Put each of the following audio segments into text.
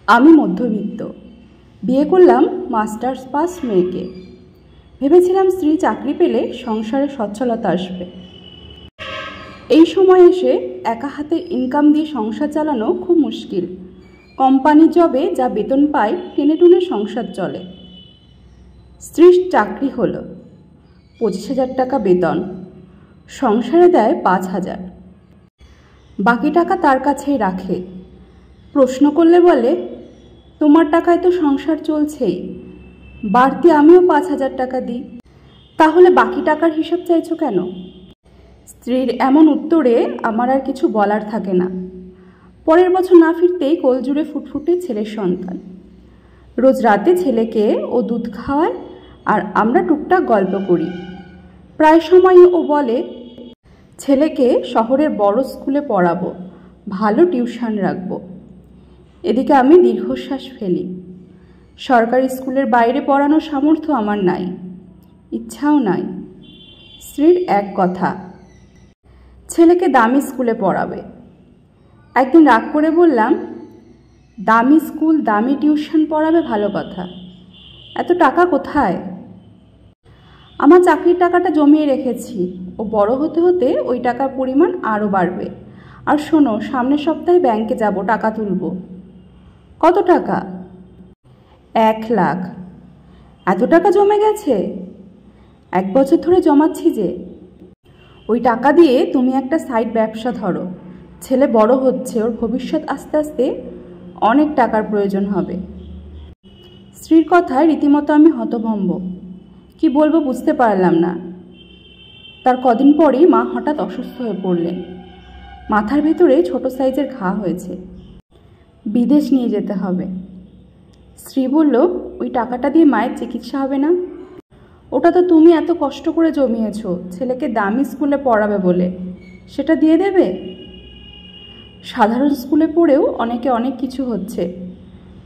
আমি মধ্যবিত্ত, বিয়ে করলাম মাস্টার্স পাস মেয়েকে। ভেবেছিলাম স্ত্রী চাকরি পেলে সংসারে সচ্ছলতা আসবে। এই সময় এসে একা হাতে ইনকাম দিয়ে সংসার চালানো খুব মুশকিল। কোম্পানি জবে যা বেতন পাই টেনে টুনে সংসার চলে। স্ত্রীর চাকরি হলো, 25,000 টাকা বেতন, সংসারে দেয় 5,000। বাকি টাকা তার কাছেই রাখে। প্রশ্ন করলে বলে, তোমার টাকায় তো সংসার চলছেই, বাড়তি আমিও 5,000 টাকা দিই, তাহলে বাকি টাকার হিসাব চাইছো কেন? স্ত্রীর এমন উত্তরে আমার আর কিছু বলার থাকে না। পরের বছর না ফিরতেই কোলজুড়ে ফুটফুটে ছেলের সন্তান। রোজ রাতে ছেলেকে ও দুধ খাওয়ায় আর আমরা টুকটাক গল্প করি। প্রায় সময় ও বলে, ছেলেকে শহরের বড় স্কুলে পড়াবো, ভালো টিউশন রাখবো। এদিকে আমি দীর্ঘশ্বাস ফেলি। সরকারি স্কুলের বাইরে পড়ানোর সামর্থ্য আমার নাই, ইচ্ছাও নাই। স্ত্রীর এক কথা, ছেলেকে দামি স্কুলে পড়াবে। একদিন রাগ করে বললাম, দামি স্কুল দামি টিউশন পড়াবে ভালো কথা, এত টাকা কোথায়? আমার চাকরির টাকাটা জমিয়ে রেখেছি, ও বড় হতে হতে ওই টাকার পরিমাণ আরও বাড়বে। আর শোনো, সামনের সপ্তাহে ব্যাংকে যাব, টাকা তুলব। কত টাকা? 1 লাখ। এত টাকা জমে গেছে? 1 বছর ধরে জমাচ্ছি যে। ওই টাকা দিয়ে তুমি একটা সাইড ব্যবসা ধরো। ছেলে বড় হচ্ছে, ওর ভবিষ্যৎ আস্তে আস্তে অনেক টাকার প্রয়োজন হবে। স্ত্রীর কথায় রীতিমতো আমি হতভম্ব। কি বলবো বুঝতে পারলাম না। তার কদিন পরেই মা হঠাৎ অসুস্থ হয়ে পড়লেন। মাথার ভেতরে ছোট সাইজের ঘা হয়েছে, বিদেশ নিয়ে যেতে হবে। স্ত্রী বলল, ওই টাকাটা দিয়ে মায়ের চিকিৎসা হবে না? ওটা তো তুমি এত কষ্ট করে জমিয়েছ ছেলেকে দামি স্কুলে পড়াবে বলে, সেটা দিয়ে দেবে? সাধারণ স্কুলে পড়েও অনেকে অনেক কিছু হচ্ছে,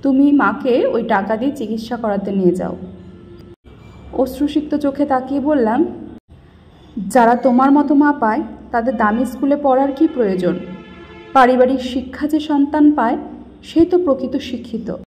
তুমি মাকে ওই টাকা দিয়ে চিকিৎসা করাতে নিয়ে যাও। অশ্রুসিক্ত চোখে তাকিয়ে বললাম, যারা তোমার মতো মা পায় তাদের দামি স্কুলে পড়ার কি প্রয়োজন? পারিবারিক শিক্ষা যে সন্তান পায় সেই তো প্রকৃত শিক্ষিত।